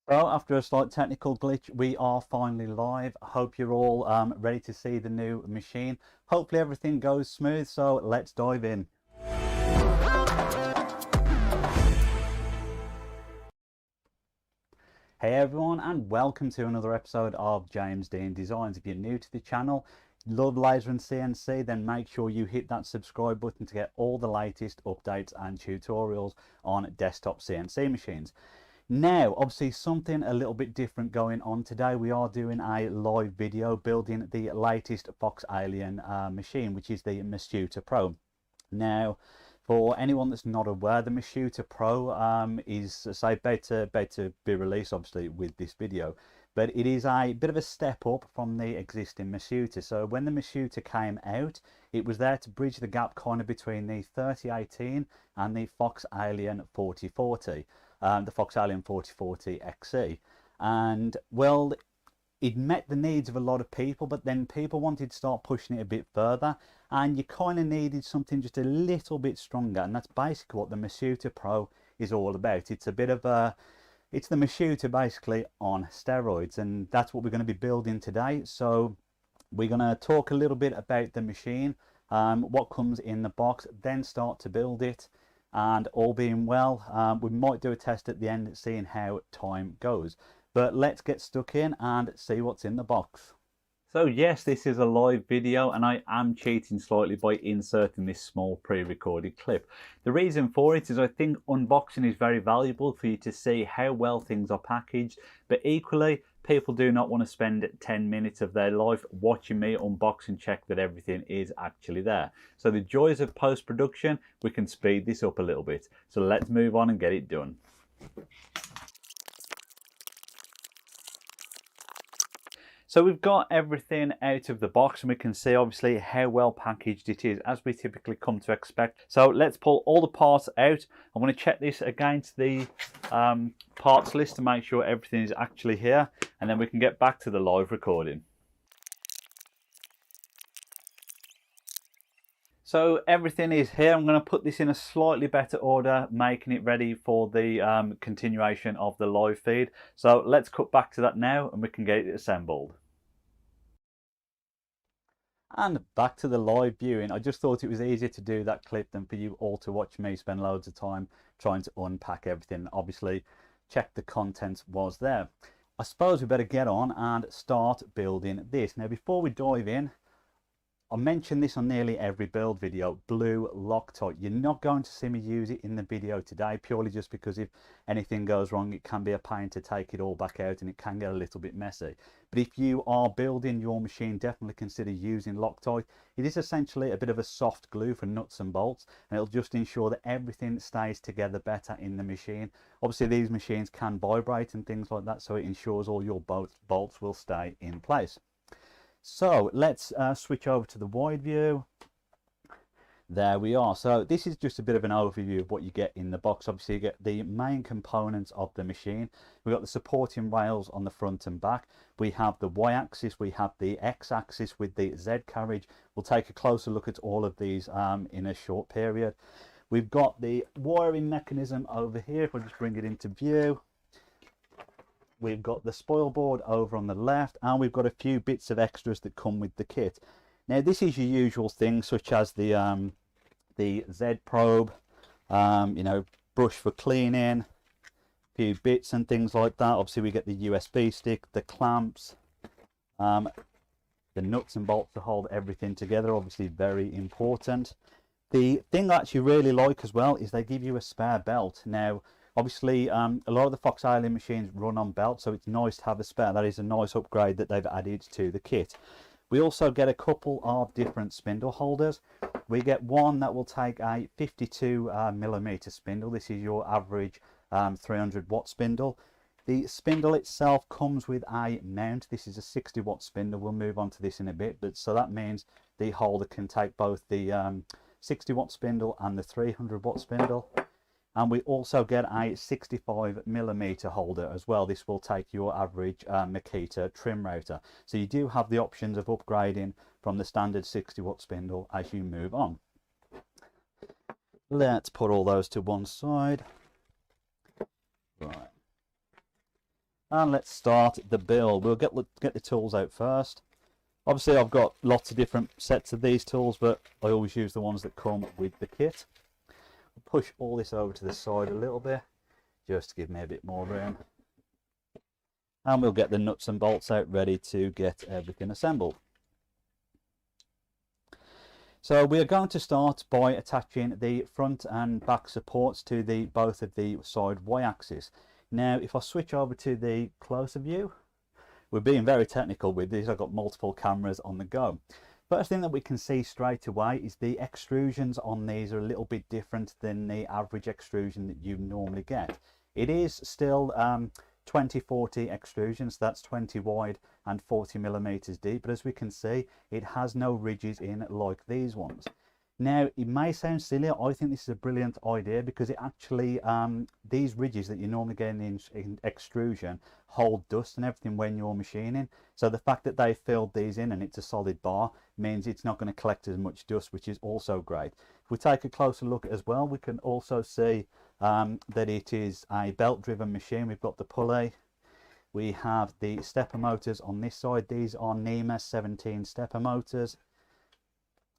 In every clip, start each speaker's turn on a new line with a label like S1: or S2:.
S1: Well, after a slight technical glitch, we are finally live. I hope you're all ready to see the new machine. Hopefully everything goes smooth, so let's dive in. Hey everyone, and welcome to another episode of James Dean Designs. If you're new to the channel, love laser and CNC, then make sure you hit that subscribe button to get all the latest updates and tutorials on desktop CNC machines. Now, obviously something a little bit different going on today. We are doing a live video building the latest FoxAlien machine, which is the Masuter Pro. Now, for anyone that's not aware, the Masuter Pro is about to be released, obviously, with this video. But it is a bit of a step up from the existing Masuter. So when the Masuter came out, it was there to bridge the gap kind of between the 3018 and the FoxAlien 4040. The FoxAlien 4040 XE. And well, it met the needs of a lot of people, but then people wanted to start pushing it a bit further, and you kind of needed something just a little bit stronger, and that's basically what the Masuter Pro is all about. It's a bit of a, it's the Masuter basically on steroids, and that's what we're going to be building today. So we're going to talk a little bit about the machine, what comes in the box, then start to build it. And all being well, we might do a test at the end, seeing how time goes. But let's get stuck in and see what's in the box. So yes, this is a live video, and I am cheating slightly by inserting this small pre-recorded clip. The reason for it is I think unboxing is very valuable for you to see how well things are packaged, but equally people do not want to spend 10 minutes of their life watching me unbox and check that everything is actually there. So the joys of post-production, we can speed this up a little bit. So let's move on and get it done. So we've got everything out of the box, and we can see obviously how well packaged it is, as we typically come to expect. So let's pull all the parts out. I'm going to check this against the parts list to make sure everything is actually here, and then we can get back to the live recording. So everything is here. I'm going to put this in a slightly better order, making it ready for the continuation of the live feed. So let's cut back to that now, and we can get it assembled. And back to the live viewing. I just thought it was easier to do that clip than for you all to watch me spend loads of time trying to unpack everything. Obviously, check the contents was there. I suppose we better get on and start building this. Now, before we dive in, I mention this on nearly every build video, blue Loctite. You're not going to see me use it in the video today, purely just because if anything goes wrong, it can be a pain to take it all back out and it can get a little bit messy. But if you are building your machine, definitely consider using Loctite. It is essentially a bit of a soft glue for nuts and bolts, and it'll just ensure that everything stays together better in the machine. Obviously, these machines can vibrate and things like that, so it ensures all your bolts will stay in place. So let's switch over to the wide view. There we are. So this is just a bit of an overview of what you get in the box. Obviously you get the main components of the machine. We've got the supporting rails on the front and back. We have the Y-axis, we have the X-axis with the Z-Carriage. We'll take a closer look at all of these in a short period. We've got the wiring mechanism over here. If I just bring it into view. We've got the spoil board over on the left, and we've got a few bits of extras that come with the kit. Now this is your usual things, such as the Z probe, you know, brush for cleaning, a few bits and things like that. Obviously we get the USB stick, the clamps, the nuts and bolts to hold everything together, obviously very important. The thing I actually really like as well is they give you a spare belt. Now obviously, a lot of the FoxAlien machines run on belts, so it's nice to have a spare. That is a nice upgrade that they've added to the kit. We also get a couple of different spindle holders. We get one that will take a 52mm spindle. This is your average 300-watt spindle. The spindle itself comes with a mount. This is a 60-watt spindle. We'll move on to this in a bit. But so that means the holder can take both the 60-watt spindle and the 300-watt spindle. And we also get a 65mm holder as well. This will take your average Makita trim router. So you do have the options of upgrading from the standard 60-watt spindle as you move on. Let's put all those to one side. Right. And let's start the build. We'll get the tools out first. Obviously I've got lots of different sets of these tools, but I always use the ones that come with the kit. I'll push all this over to the side a little bit, just to give me a bit more room. And we'll get the nuts and bolts out ready to get everything assembled. So we are going to start by attaching the front and back supports to both of the side Y-axis. Now if I switch over to the closer view, we're being very technical with this. I've got multiple cameras on the go. First thing that we can see straight away is the extrusions on these are a little bit different than the average extrusion that you normally get. It is still 20-40 extrusions, that's 20 wide and 40 millimeters deep, but as we can see, it has no ridges in like these ones. Now it may sound silly, I think this is a brilliant idea because it actually these ridges that you normally get in extrusion hold dust and everything when you're machining, so the fact that they filled these in and it's a solid bar means it's not going to collect as much dust, which is also great. If we take a closer look as well, we can also see that it is a belt driven machine. We've got the pulley, we have the stepper motors on this side. These are NEMA 17 stepper motors,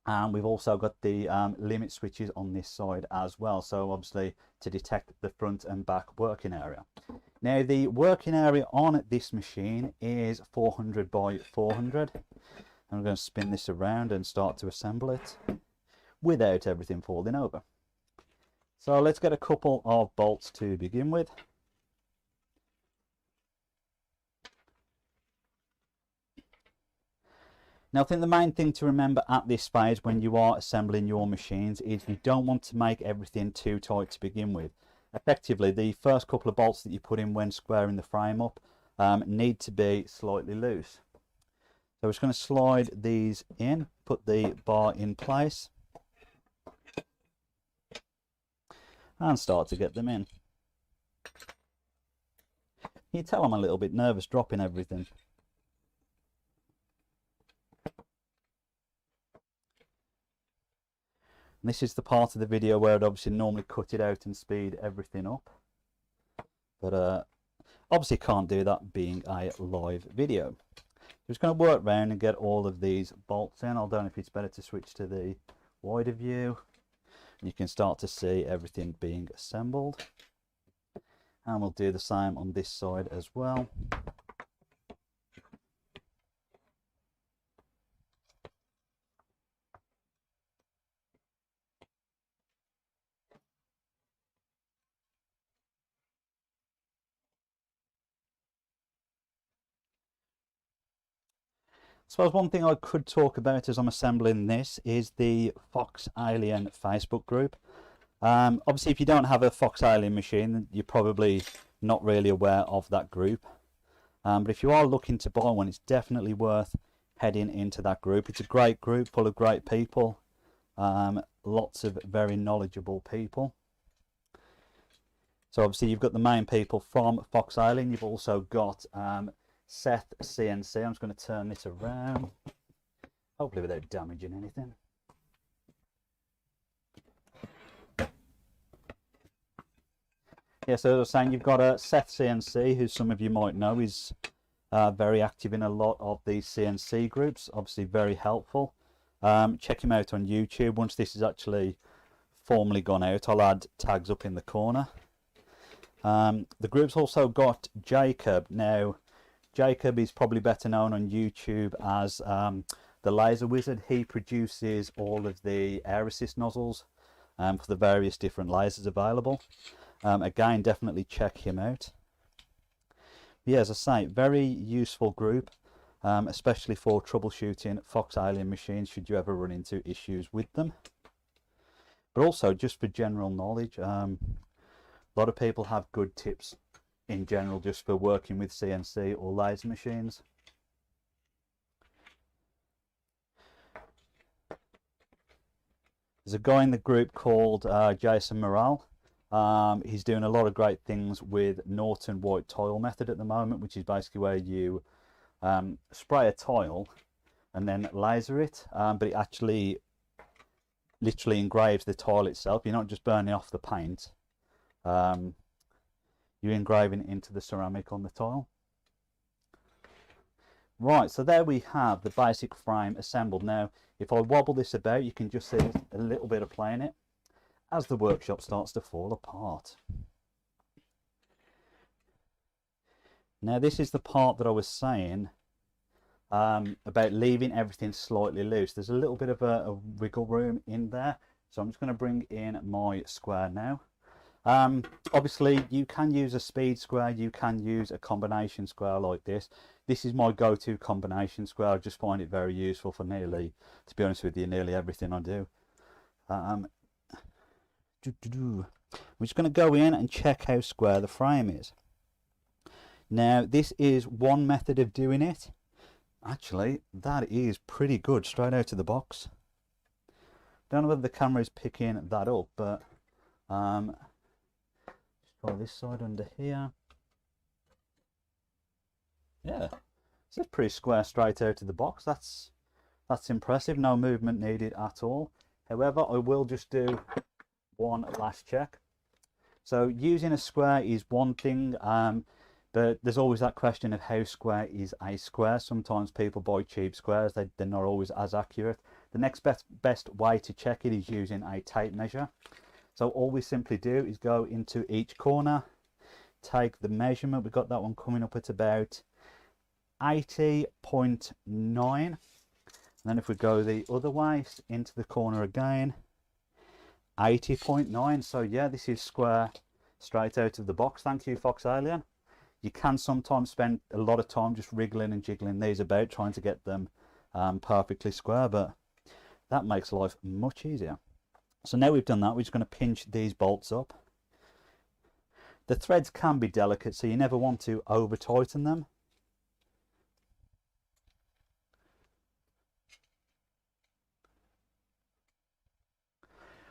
S1: and we've also got the limit switches on this side as well, so obviously to detect the front and back working area. Now the working area on this machine is 400 by 400. I'm going to spin this around and start to assemble it without everything falling over. So let's get a couple of bolts to begin with. Now I think the main thing to remember at this stage when you are assembling your machines is you don't want to make everything too tight to begin with. Effectively, the first couple of bolts that you put in when squaring the frame up need to be slightly loose. So we're just going to slide these in, put the bar in place, and start to get them in. You tell I'm a little bit nervous dropping everything. And this is the part of the video where I'd obviously normally cut it out and speed everything up, but obviously can't do that being a live video. Just going to work around and get all of these bolts in. I don't know if it's better to switch to the wider view. You can start to see everything being assembled, and we'll do the same on this side as well. I suppose one thing I could talk about as I'm assembling this is the FoxAlien Facebook group. Obviously if you don't have a FoxAlien machine, you're probably not really aware of that group. But if you are looking to buy one, it's definitely worth heading into that group. It's a great group full of great people, lots of very knowledgeable people. So obviously you've got the main people from FoxAlien, you've also got Seth CNC. I'm just going to turn this around, hopefully without damaging anything. Yeah, so as I was saying, you've got Seth CNC, who some of you might know is very active in a lot of these CNC groups, obviously very helpful. Check him out on YouTube. Once this is actually formally gone out, I'll add tags up in the corner. The group's also got Jacob. Now Jacob is probably better known on YouTube as the Laser Wizard. He produces all of the air assist nozzles for the various different lasers available. Again, definitely check him out. Yeah, as I say, very useful group, especially for troubleshooting FoxAlien machines should you ever run into issues with them. But also just for general knowledge, a lot of people have good tips in general just for working with CNC or laser machines. There's a guy in the group called Jason Morale. He's doing a lot of great things with Norton white tile method at the moment, which is basically where you spray a tile and then laser it, but it actually literally engraves the tile itself. You're not just burning off the paint. You're engraving it into the ceramic on the tile. Right, so there we have the basic frame assembled. Now, if I wobble this about, you can just see a little bit of play in it as the workshop starts to fall apart. Now, this is the part that I was saying about leaving everything slightly loose. There's a little bit of a wiggle room in there. So I'm just going to bring in my square now. Obviously, you can use a speed square, you can use a combination square like this. This is my go-to combination square. I just find it very useful for nearly, to be honest with you, nearly everything I do. We're just going to go in and check how square the frame is. Now, this is one method of doing it. Actually, that is pretty good straight out of the box. Don't know whether the camera is picking that up, but just try this side under here. Yeah, so it's pretty square straight out of the box. That's impressive. No movement needed at all. However, I will just do one last check. So using a square is one thing, but there's always that question of how square is a square. Sometimes people buy cheap squares, they're not always as accurate. The next best way to check it is using a tape measure. So all we simply do is go into each corner, take the measurement. We've got that one coming up at about 80.9. And then if we go the other way into the corner again, 80.9. So yeah, this is square straight out of the box. Thank you, FoxAlien. You can sometimes spend a lot of time just wriggling and jiggling these about, trying to get them perfectly square, but that makes life much easier. So now we've done that, we're just going to pinch these bolts up. The threads can be delicate, so you never want to over tighten them.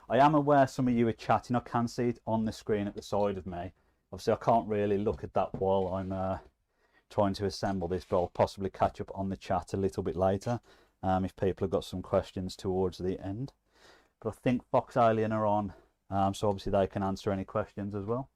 S1: I am aware some of you are chatting. I can see it on the screen at the side of me. Obviously, I can't really look at that while I'm trying to assemble this, but I'll possibly catch up on the chat a little bit later if people have got some questions towards the end. But I think FoxAlien are on, so obviously they can answer any questions as well.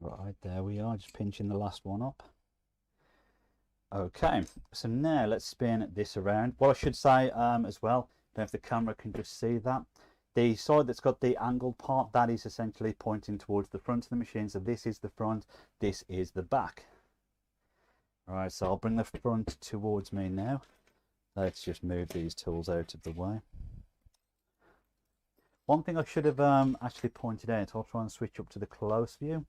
S1: Right, there we are, just pinching the last one up. Okay, so now let's spin this around. What I should say as well, I don't know if the camera can just see that. The side that's got the angled part, that is essentially pointing towards the front of the machine. So this is the front, this is the back. All right, so I'll bring the front towards me now. Let's just move these tools out of the way. One thing I should have actually pointed out, I'll try and switch up to the close view.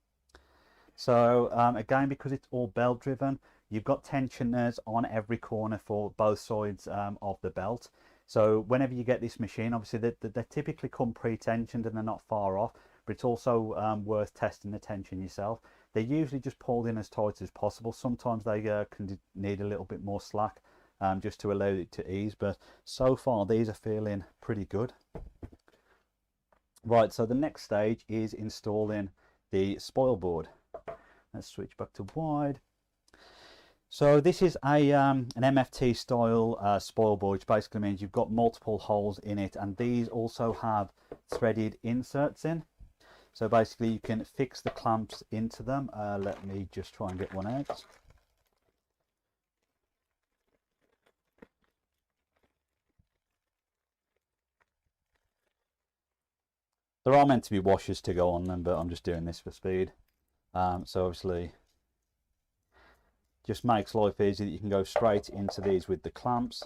S1: So again, because it's all belt driven, you've got tensioners on every corner for both sides of the belt. So whenever you get this machine, obviously they typically come pre-tensioned and they're not far off, but it's also worth testing the tension yourself. They're usually just pulled in as tight as possible. Sometimes they can need a little bit more slack just to allow it to ease, but so far these are feeling pretty good. Right, so the next stage is installing the spoil board. Let's switch back to wide. So this is an MFT style spoil board, which basically means you've got multiple holes in it, and these also have threaded inserts in. So basically you can fix the clamps into them. Let me just try and get one out. There are meant to be washers to go on them, but I'm just doing this for speed. So obviously just makes life easy that you can go straight into these with the clamps,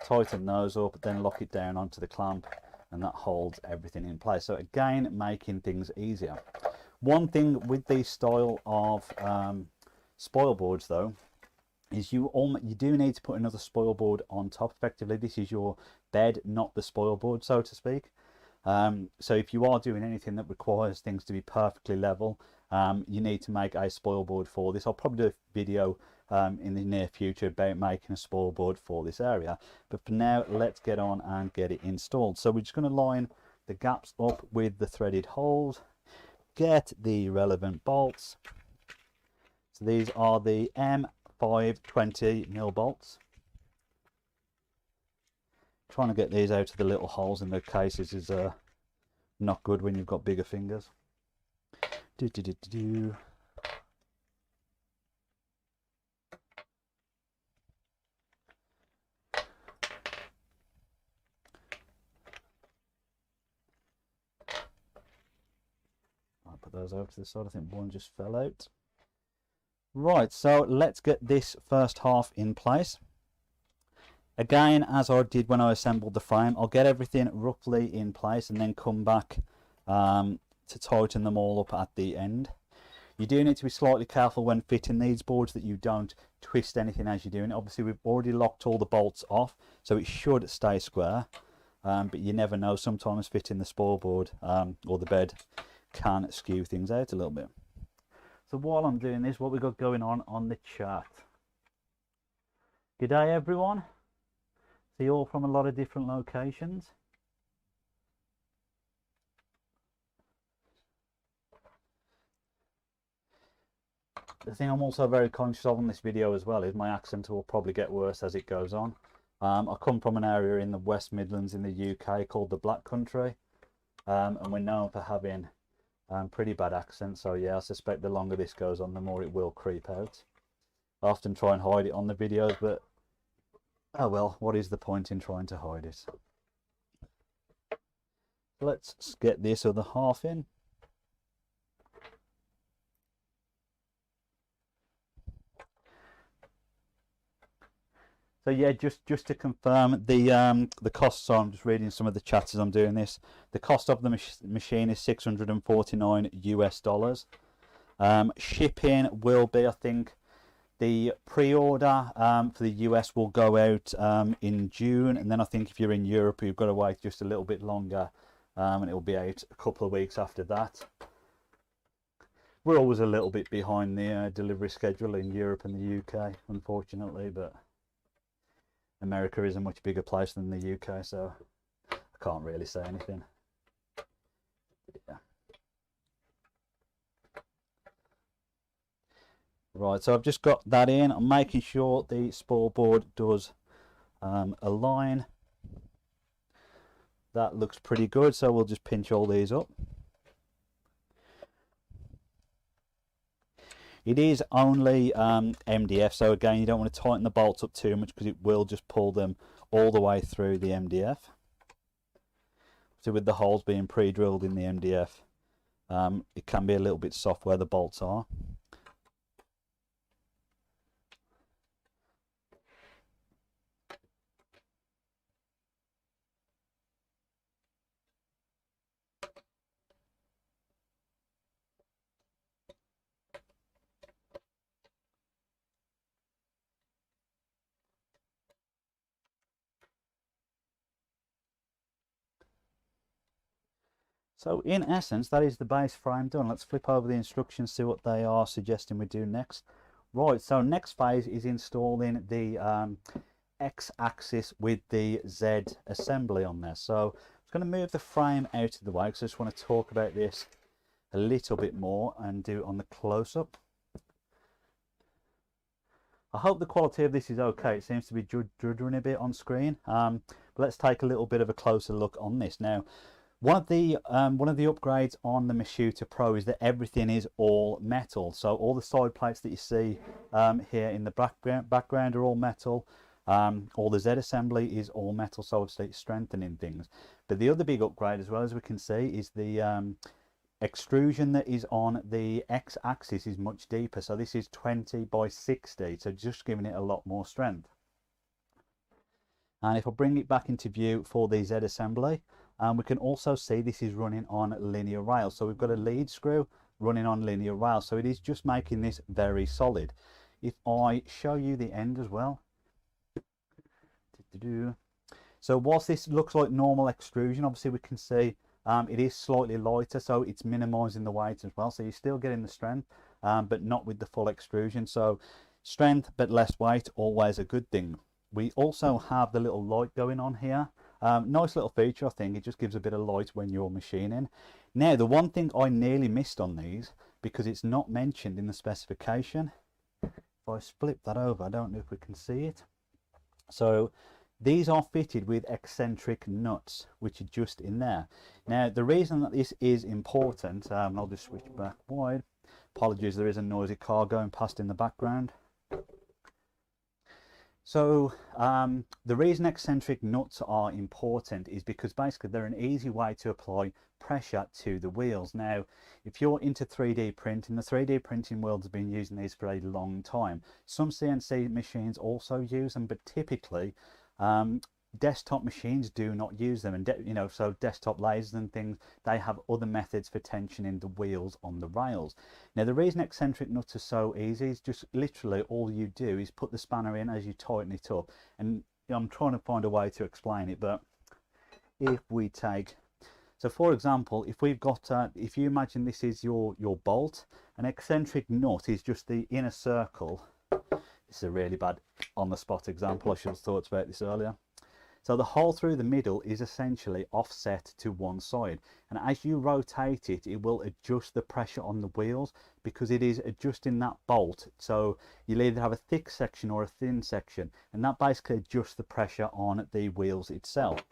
S1: tighten those up, then lock it down onto the clamp, and that holds everything in place. So again, making things easier. One thing with these style of spoil boards though is you do need to put another spoil board on top. Effectively, this is your bed, not the spoil board, so to speak. So if you are doing anything that requires things to be perfectly level, you need to make a spoil board for this. I'll probably do a video in the near future about making a spoil board for this area, but for now let's get on and get it installed. So we're just going to line the gaps up with the threaded holes, get the relevant bolts, So these are the M520mm bolts. Trying to get these out of the little holes in the cases is not good when you've got bigger fingers. I'll put those over to the side. I think one just fell out. Right, so let's get this first half in place. Again, as I did when I assembled the frame, I'll get everything roughly in place and then come back to tighten them all up at the end. You do need to be slightly careful when fitting these boards that you don't twist anything as you're doing it. Obviously, we've already locked all the bolts off, so it should stay square. But you never know, sometimes fitting the spoil board or the bed can skew things out a little bit. So while I'm doing this, what we've got going on the chat. G'day everyone. See you all from a lot of different locations. The thing I'm also very conscious of in this video as well is my accent will probably get worse as it goes on. I come from an area in the West Midlands in the UK called the Black Country, and we're known for having pretty bad accents. So yeah, I suspect the longer this goes on, the more it will creep out. I often try and hide it on the videos, but oh well, what is the point in trying to hide it? Let's get this other half in. So yeah, just to confirm the cost. So I'm just reading some of the chats as I'm doing this. The cost of the machine is $649 US. Shipping will be, I think, the pre-order for the US will go out in June, and then I think if you're in Europe, you've got to wait just a little bit longer, and it will be out a couple of weeks after that. We're always a little bit behind the delivery schedule in Europe and the UK, unfortunately, but America is a much bigger place than the UK, so I can't really say anything. Yeah. Right, so I've just got that in. I'm making sure the spoil board does align. That looks pretty good, so we'll just pinch all these up. It is only MDF, so again, you don't want to tighten the bolts up too much because it will just pull them all the way through the MDF. So with the holes being pre-drilled in the MDF, it can be a little bit soft where the bolts are. So in essence, that is the base frame done. Let's flip over the instructions, see what they are suggesting we do next. Right, so next phase is installing the X-axis with the Z-assembly on there. So I'm going to move the frame out of the way because I just want to talk about this a little bit more and do it on the close-up. I hope the quality of this is okay. It seems to be juddering a bit on screen. But let's take a little bit of a closer look on this. Now, one of the upgrades on the Masuter Pro is that everything is all metal. So all the side plates that you see here in the background are all metal. All the Z assembly is all metal, so obviously it's strengthening things. But the other big upgrade, as well as we can see, is the extrusion that is on the X-axis is much deeper. So this is 20 by 60, so just giving it a lot more strength. And if I bring it back into view for the Z assembly, we can also see this is running on linear rails. So we've got a lead screw running on linear rails. So it is just making this very solid. If I show you the end as well. So whilst this looks like normal extrusion, obviously we can see it is slightly lighter, so it's minimizing the weight as well. So you're still getting the strength, but not with the full extrusion. So strength but less weight, always a good thing. We also have the little light going on here. Nice little feature, I think. It just gives a bit of light when you're machining. Now, the one thing I nearly missed on these, because it's not mentioned in the specification, I flip that over, I don't know if we can see it. So these are fitted with eccentric nuts, which are just in there. Now, the reason that this is important, I'll just switch back wide. Apologies, there is a noisy car going past in the background. So the reason eccentric nuts are important is because basically they're an easy way to apply pressure to the wheels. Now, if you're into 3D printing, the 3D printing world has been using these for a long time. Some CNC machines also use them, but typically desktop machines do not use them, and you know, so desktop lasers and things, they have other methods for tensioning the wheels on the rails. Now, the reason eccentric nuts are so easy is just literally all you do is put the spanner in as you tighten it up. And you know, I'm trying to find a way to explain it, but if we take, so for example, if we've got if you imagine this is your bolt, an eccentric nut is just the inner circle. This is a really bad on the spot example, I should have thought about this earlier. So the hole through the middle is essentially offset to one side, and as you rotate it, it will adjust the pressure on the wheels because it is adjusting that bolt. So you'll either have a thick section or a thin section, and that basically adjusts the pressure on the wheels itself.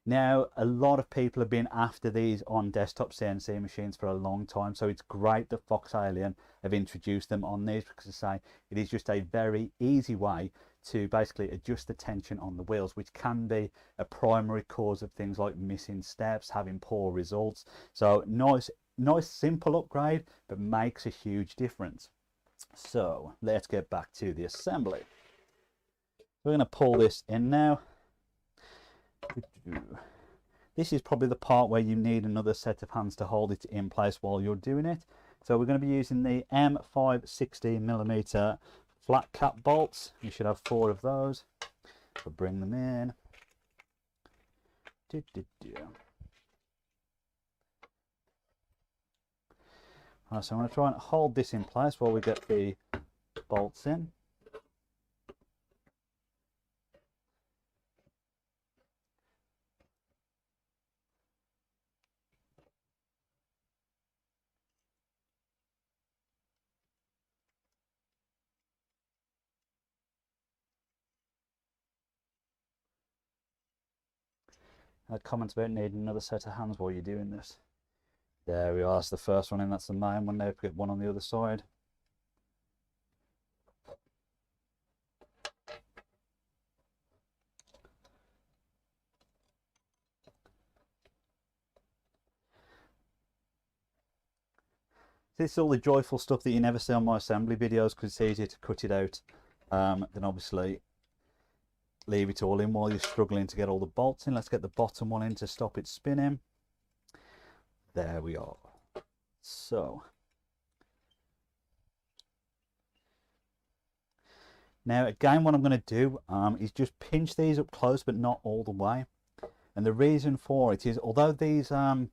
S1: Now, a lot of people have been after these on desktop CNC machines for a long time, so it's great that FoxAlien have introduced them on these, because I say it is just a very easy way to basically adjust the tension on the wheels, which can be a primary cause of things like missing steps, having poor results. So nice simple upgrade, but makes a huge difference. So let's get back to the assembly. We're going to pull this in now. This is probably the part where you need another set of hands to hold it in place while you're doing it. So we're going to be using the M516mm flat cap bolts. You should have 4 of those. We'll bring them in. Right, so I'm going to try and hold this in place while we get the bolts in. Comments about needing another set of hands while you're doing this. There we are, that's the first one in, that's the main one. Now we get one on the other side. This is all the joyful stuff that you never see on my assembly videos, because it's easier to cut it out than obviously leave it all in while you're struggling to get all the bolts in. Let's get the bottom one in to stop it spinning. There we are. So now again, what I'm going to do is just pinch these up close, but not all the way. And the reason for it is, although these the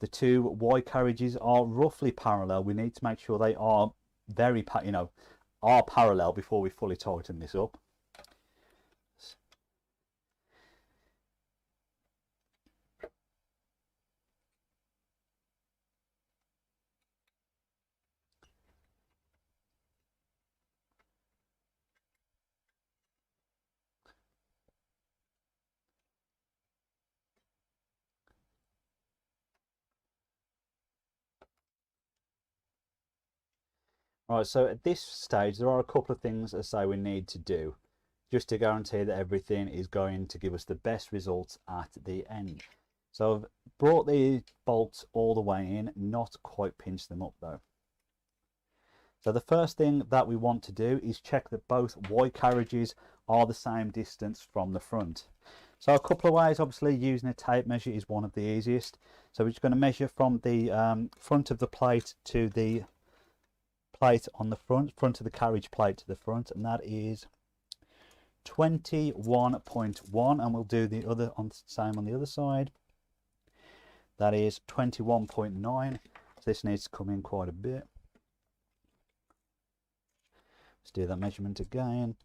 S1: two Y carriages are roughly parallel, we need to make sure they are very are parallel before we fully tighten this up. Right, so at this stage there are a couple of things I say we need to do just to guarantee that everything is going to give us the best results at the end. So I've brought the bolts all the way in, not quite pinched them up though. So the first thing that we want to do is check that both Y carriages are the same distance from the front. So a couple of ways, obviously using a tape measure is one of the easiest. So we're just going to measure from the front of the plate to the plate on the front of the carriage plate to the front, and that is 21.1, and we'll do the other on same on the other side. That is 21.9. So this needs to come in quite a bit. Let's do that measurement again.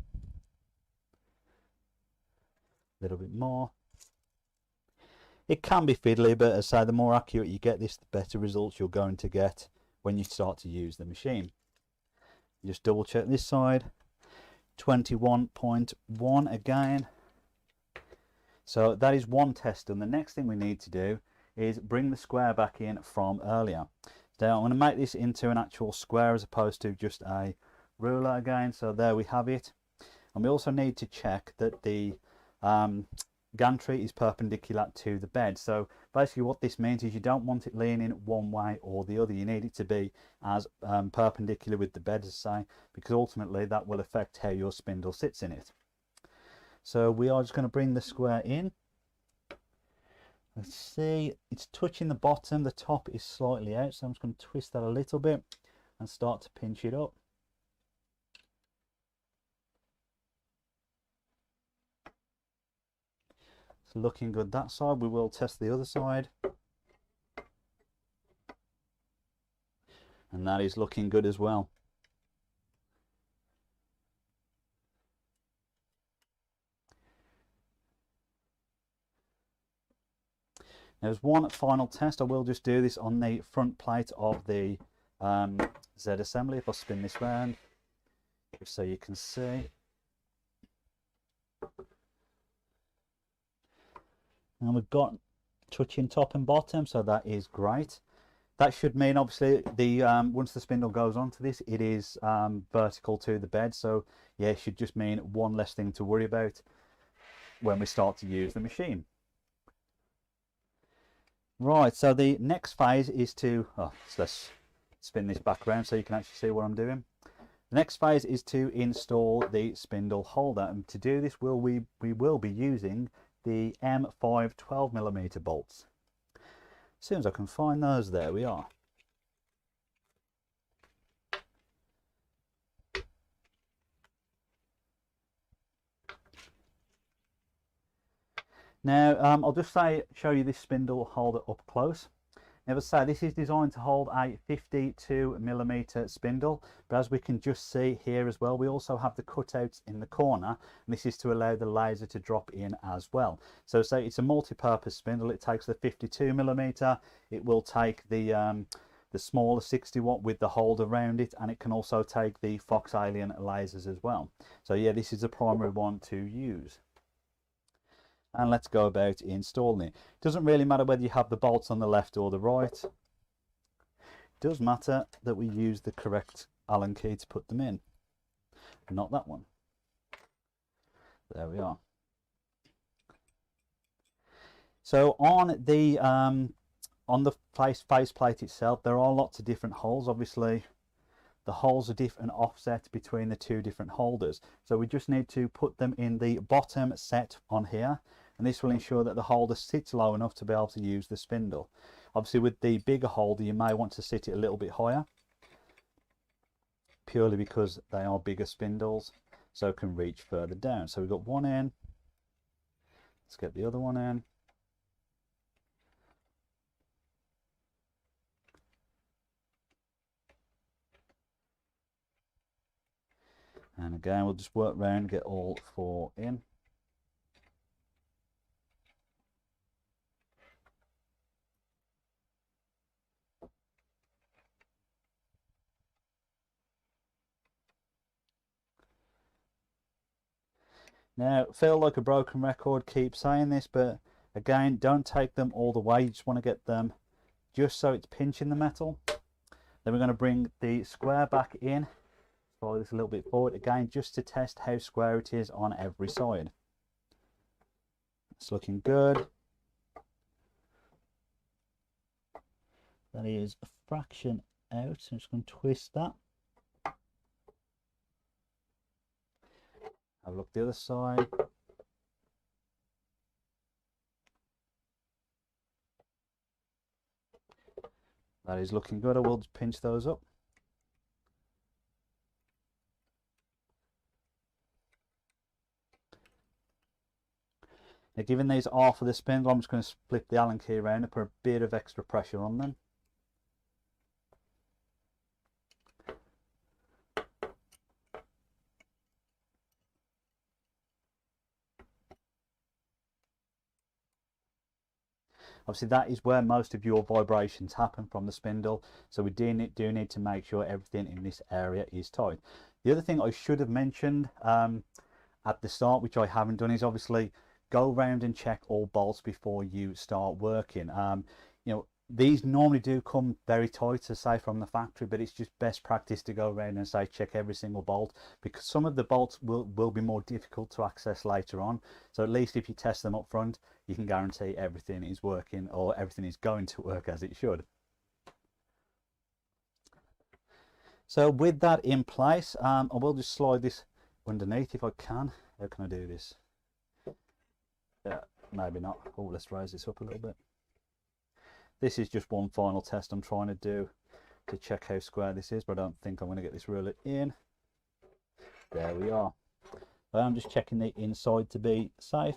S1: A little bit more. It can be fiddly, but as I say, the more accurate you get this, the better results you're going to get when you start to use the machine. You just double check this side, 21.1 again. So that is one test done. The next thing we need to do is bring the square back in from earlier. Now I'm going to make this into an actual square as opposed to just a ruler again. So there we have it. And we also need to check that the gantry is perpendicular to the bed. So basically what this means is you don't want it leaning one way or the other. You need it to be as perpendicular with the bed as I say, because ultimately that will affect how your spindle sits in it. So we are just going to bring the square in. Let's see, it's touching the bottom, the top is slightly out, so I'm just going to twist that a little bit and start to pinch it up. It's looking good that side. We will test the other side. And that is looking good as well. There's one final test. I will just do this on the front plate of the Z assembly. If I spin this round, just so you can see. And we've got touching top and bottom, so that is great. That should mean obviously the once the spindle goes onto this, it is vertical to the bed. So yeah, it should just mean one less thing to worry about when we start to use the machine. Right, so the next phase is to, so let's spin this back around so you can actually see what I'm doing. The next phase is to install the spindle holder, and to do this we will be using the M5 12mm bolts. As soon as I can find those, there we are. Now I'll just show you this spindle holder up close. Now as I say, this is designed to hold a 52mm spindle, but as we can just see here as well, we also have the cutouts in the corner, and this is to allow the laser to drop in as well. So say it's a multi-purpose spindle. It takes the 52mm, it will take the smaller 60 watt with the holder around it, and it can also take the FoxAlien lasers as well. So yeah, this is the primary one to use. And let's go about installing it. It doesn't really matter whether you have the bolts on the left or the right. It does matter that we use the correct Allen key to put them in, not that one. There we are. So on the faceplate itself, there are lots of different holes. Obviously the holes are different offset between the two different holders, so we just need to put them in the bottom set on here, and this will ensure that the holder sits low enough to be able to use the spindle. Obviously with the bigger holder you may want to sit it a little bit higher, purely because they are bigger spindles, so it can reach further down. So we've got one in, let's get the other one in. And again, we'll just work around and get all four in. Now, feel like a broken record, keep saying this, but again, don't take them all the way. You just want to get them just so it's pinching the metal. Then we're going to bring the square back in. Follow this a little bit forward again, just to test how square it is on every side. It's looking good. That is a fraction out, so I'm just going to twist that. Have a look the other side. That is looking good. I will just pinch those up. Now, given these are for the spindle, I'm just going to flip the Allen key around and put a bit of extra pressure on them. Obviously that is where most of your vibrations happen, from the spindle, so we do need to make sure everything in this area is tight. The other thing I should have mentioned at the start, which I haven't done, is obviously go around and check all bolts before you start working. You know, these normally do come very tight, to say, from the factory, but it's just best practice to go around and say check every single bolt, because some of the bolts will be more difficult to access later on. So at least if you test them up front, you can guarantee everything is working, or everything is going to work as it should. So with that in place, I will just slide this underneath if I can. How can I do this? Yeah, maybe not. Oh, let's raise this up a little bit. This is just one final test I'm trying to do to check how square this is, but I don't think I'm going to get this ruler in. There we are. I'm just checking the inside to be safe.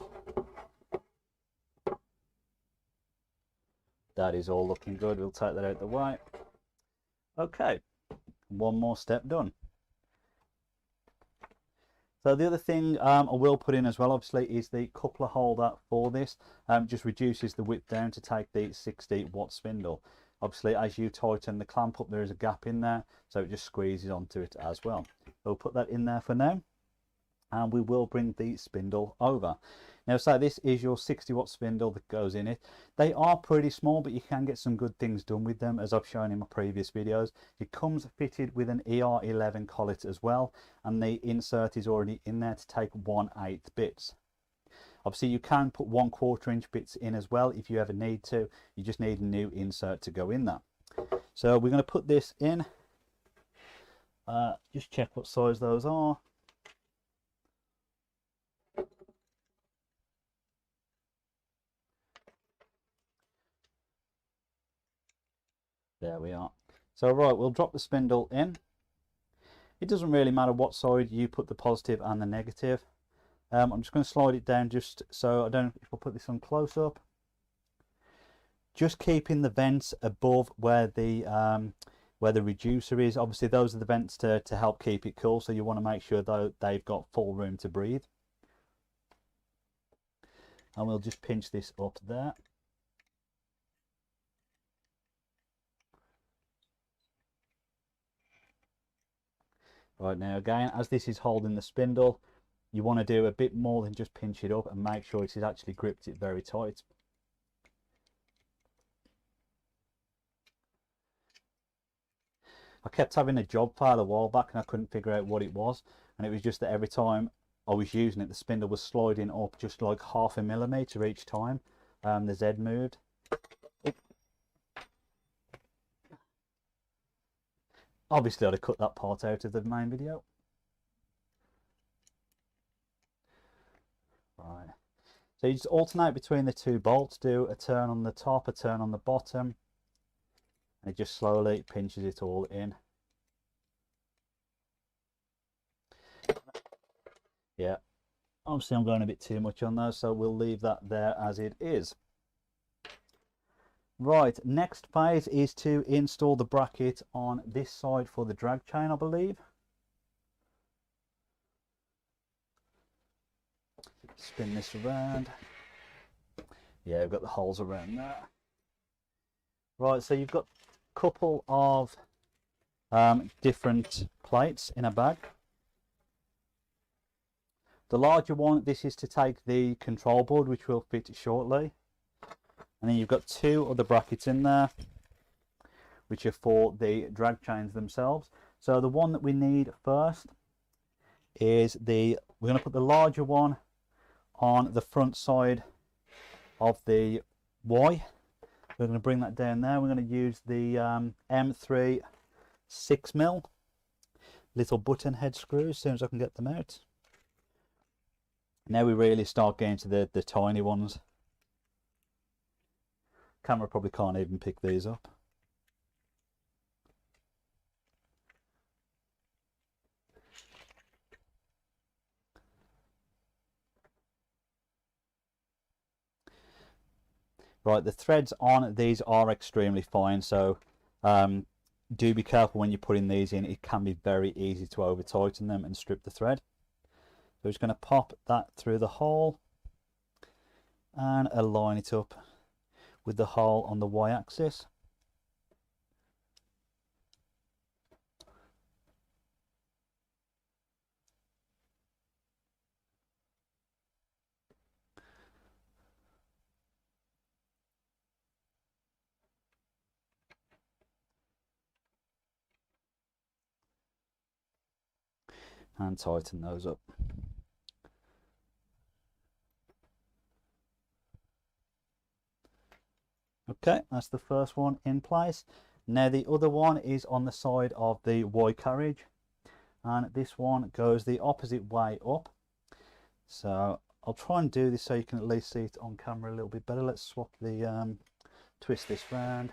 S1: That is all looking good. We'll take that out of the way. Okay, one more step done. So the other thing I will put in as well, obviously, is the coupler holder for this. Just reduces the width down to take the 60-watt spindle. Obviously, as you tighten the clamp up, there is a gap in there, so it just squeezes onto it as well. We'll put that in there for now, and we will bring the spindle over. Now, so this is your 60-watt spindle that goes in it. They are pretty small, but you can get some good things done with them, as I've shown in my previous videos. It comes fitted with an ER11 collet as well, and the insert is already in there to take 1/8 bits. Obviously, you can put 1/4 inch bits in as well if you ever need to. You just need a new insert to go in there. So we're going to put this in. Just check what size those are. There we are. So right, we'll drop the spindle in. It doesn't really matter what side you put the positive and the negative. I'm just going to slide it down just so I don't know if I'll put this on close up. Just keeping the vents above where the reducer is. Obviously those are the vents to help keep it cool, so you want to make sure that they've got full room to breathe. And we'll just pinch this up there. Right, now again, as this is holding the spindle, you want to do a bit more than just pinch it up and make sure it has actually gripped it very tight. I kept having a job file a while back and I couldn't figure out what it was, and it was just that every time I was using it, the spindle was sliding up just like 1/2 millimeter each time the Z moved. Obviously I'd have cut that part out of the main video. Right, so you just alternate between the two bolts, do a turn on the top, a turn on the bottom, and it just slowly pinches it all in. Yeah, obviously I'm going a bit too much on those, so we'll leave that there as it is. Right, next phase is to install the bracket on this side for the drag chain, I believe. Spin this around. Yeah, we've got the holes around there. Right, so you've got a couple of different plates in a bag. The larger one, this is to take the control board, which will fit shortly. And then you've got two other brackets in there, which are for the drag chains themselves. So the one that we need first is we're going to put the larger one on the front side of the Y. We're going to bring that down there. We're going to use the M3 6mm little button head screws as soon as I can get them out. Now we really start getting to the tiny ones. Camera probably can't even pick these up. Right, the threads on these are extremely fine, so do be careful when you're putting these in. It can be very easy to over tighten them and strip the thread. So we're just going to pop that through the hole and align it up with the hole on the Y-axis. and tighten those up. Okay, that's the first one in place. Now the other one is on the side of the Y-carriage, and this one goes the opposite way up. So I'll try and do this so you can at least see it on camera a little bit better. Let's swap the twist this round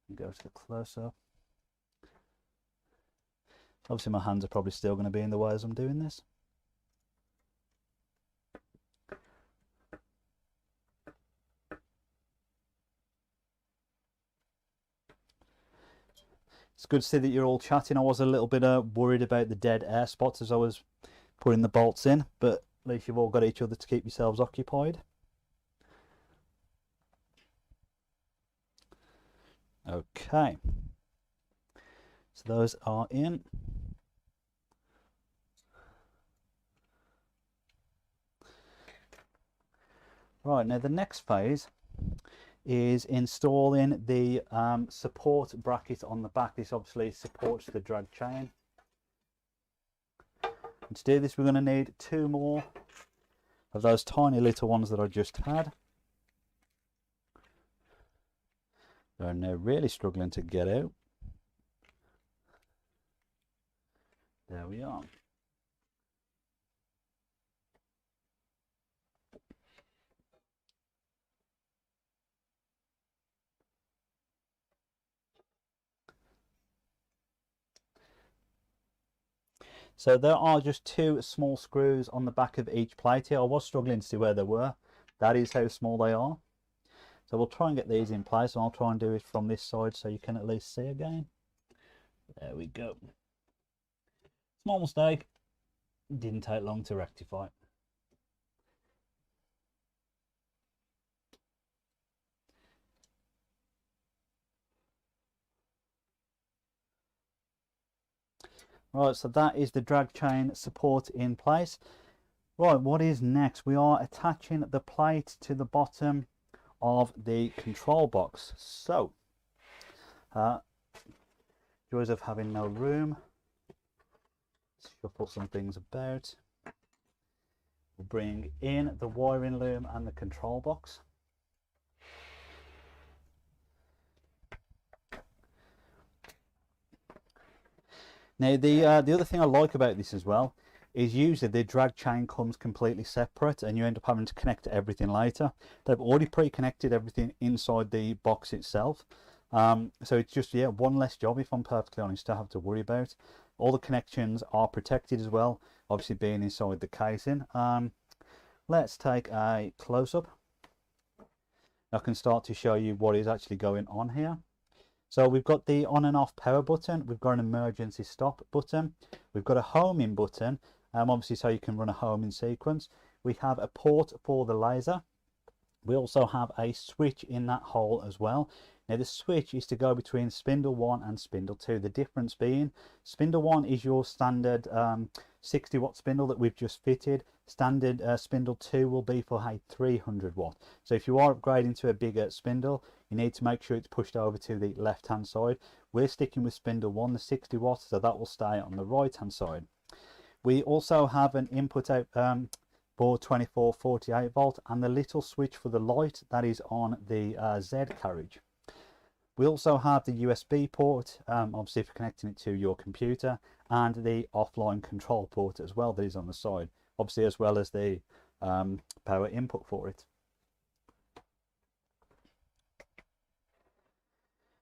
S1: and go to the close-up. Obviously my hands are probably still going to be in the way as I'm doing this. It's good to see that you're all chatting. I was a little bit worried about the dead air spots as I was putting the bolts in, but at least you've all got each other to keep yourselves occupied. Okay, so those are in. Right, now the next phase is installing the support bracket on the back. This obviously supports the drag chain. And to do this, we're going to need 2 more of those tiny little ones that I just had. They're now really struggling to get out. There we are. So there are just 2 small screws on the back of each plate here. I was struggling to see where they were. That is how small they are. So we'll try and get these in place, and I'll try and do it from this side so you can at least see again. There we go. Small mistake. Didn't take long to rectify. Right, so that is the drag chain support in place. Right, what is next? We are attaching the plate to the bottom of the control box. So, joys of having no room. Let's shuffle some things about. We'll bring in the wiring loom and the control box. Now the other thing I like about this as well is usually the drag chain comes completely separate and you end up having to connect everything later. They've already pre-connected everything inside the box itself. So it's just, yeah, one less job, if I'm perfectly honest, to have to worry about. All the connections are protected as well, obviously being inside the casing. Let's take a close-up. I can start to show you what is actually going on here. So we've got the on and off power button, we've got an emergency stop button, we've got a homing button, obviously so you can run a homing sequence. We have a port for the laser. We also have a switch in that hole as well. Now the switch is to go between spindle 1 and spindle 2. The difference being, spindle 1 is your standard 60 watt spindle that we've just fitted. Standard spindle 2 will be for a 300 watt. So if you are upgrading to a bigger spindle, you need to make sure it's pushed over to the left hand side. We're sticking with spindle 1, the 60 watts, so that will stay on the right hand side. We also have an input out for 2448 volt and the little switch for the light that is on the Z-Carriage. We also have the USB port, obviously for connecting it to your computer, and the offline control port as well that is on the side, obviously, as well as the power input for it.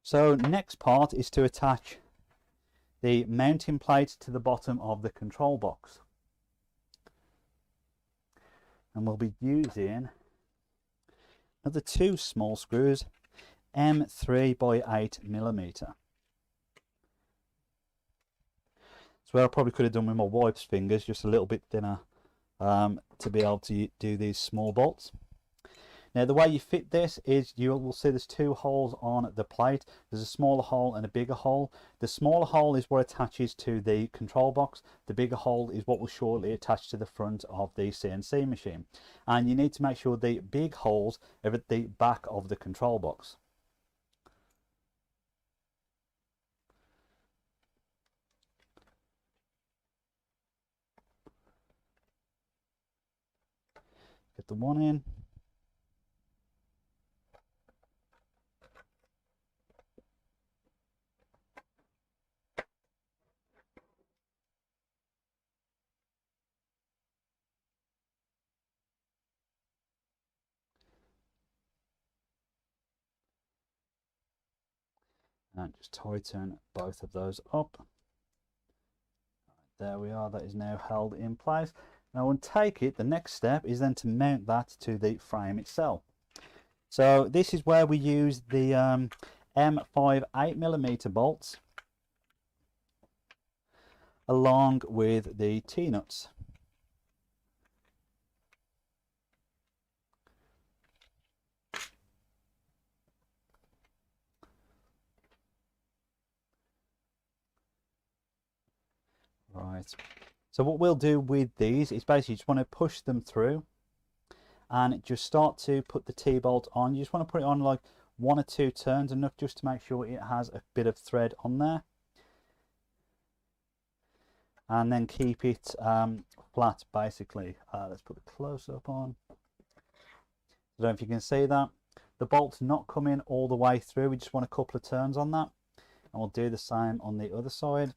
S1: So next part is to attach the mounting plate to the bottom of the control box. And we'll be using another 2 small screws, M3 by 8mm. That's where I probably could have done with my wife's fingers, just a little bit thinner to be able to do these small bolts. Now the way you fit this is you will see there's 2 holes on the plate. There's a smaller hole and a bigger hole. The smaller hole is what attaches to the control box. The bigger hole is what will shortly attach to the front of the CNC machine. And you need to make sure the big holes are at the back of the control box. the one in. And just tighten both of those up. There we are, that is now held in place. Now, and take it, the next step is then to mount that to the frame itself. So this is where we use the M5 8mm bolts along with the T-nuts. Right, so what we'll do with these is basically just want to push them through and just start to put the T-bolt on. You just want to put it on like 1 or 2 turns, enough just to make sure it has a bit of thread on there, and then keep it flat basically. Let's put the close-up on. I don't know if you can see that. The bolt's not coming all the way through, we just want a couple of turns on that, and we'll do the same on the other side.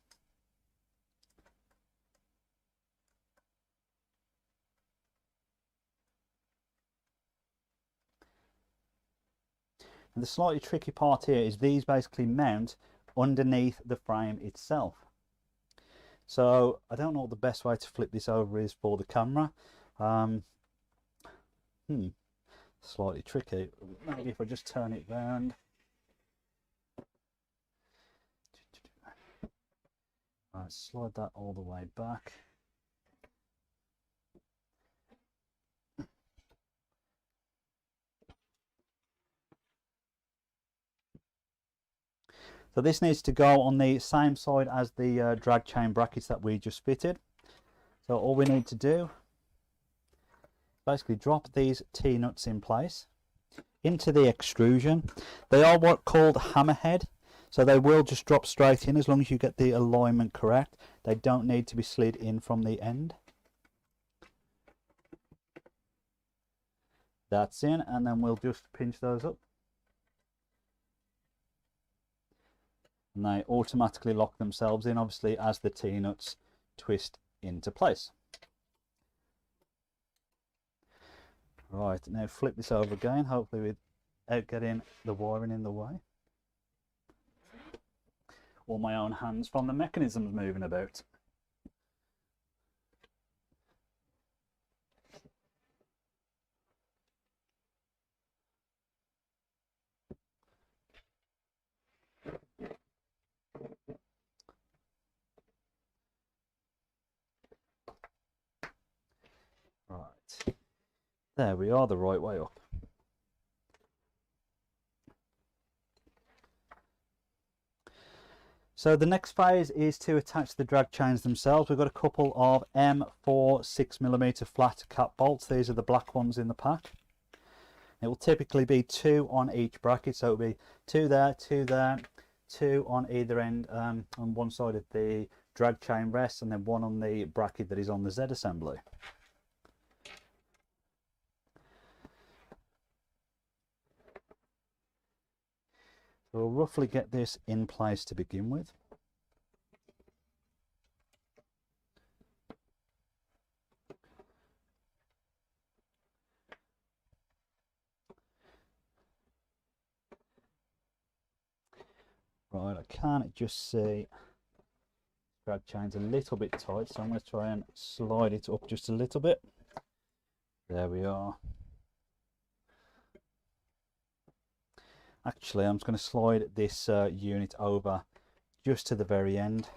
S1: And the slightly tricky part here is these basically mount underneath the frame itself. So I don't know what the best way to flip this over is for the camera. Slightly tricky. Maybe if I just turn it round. Right, slide that all the way back. So this needs to go on the same side as the drag chain brackets that we just fitted. So all we need to do, basically drop these T-nuts in place into the extrusion. They are what called hammerhead, so they will just drop straight in as long as you get the alignment correct. They don't need to be slid in from the end. That's in, and then we'll just pinch those up. And they automatically lock themselves in, obviously, as the T-nuts twist into place. Right, now flip this over again, hopefully without getting the wiring in the way, or my own hands from the mechanisms moving about. Right, there we are, the right way up. So the next phase is to attach the drag chains themselves. We've got a couple of M4 6mm flat cap bolts. These are the black ones in the pack. It will typically be 2 on each bracket, so it'll be 2 there, 2 there, 2 on either end, on one side of the drag chain rest, and then 1 on the bracket that is on the Z-assembly. So we'll roughly get this in place to begin with. Right, I can't just see drag chain's a little bit tight, so I'm going to try and slide it up just a little bit. There we are. Actually, I'm just going to slide this unit over just to the very end.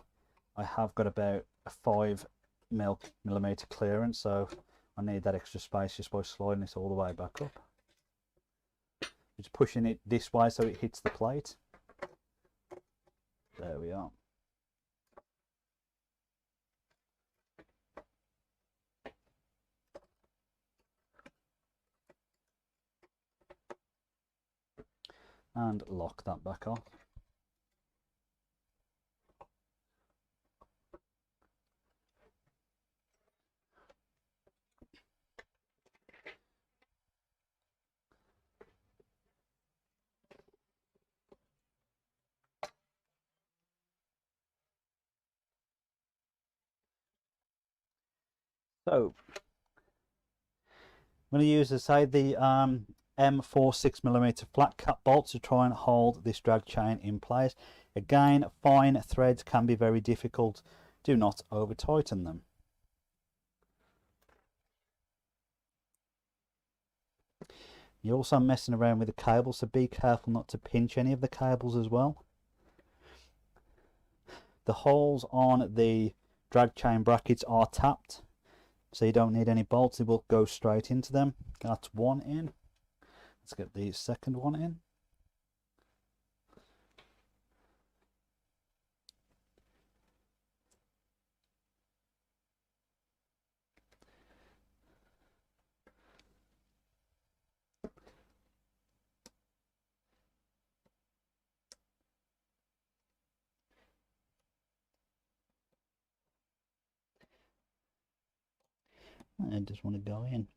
S1: I have got about a 5mm clearance, so I need that extra space just by sliding this all the way back up. Just pushing it this way so it hits the plate. There we are. And lock that back off. So I'm going to use, as I say, the M4 6mm flat cap bolts to try and hold this drag chain in place. Again, fine threads can be very difficult. Do not over tighten them. You're also messing around with the cables, so be careful not to pinch any of the cables as well. The holes on the drag chain brackets are tapped, so you don't need any bolts. They will go straight into them. That's one in. Let's get the second one in. I just want to go in.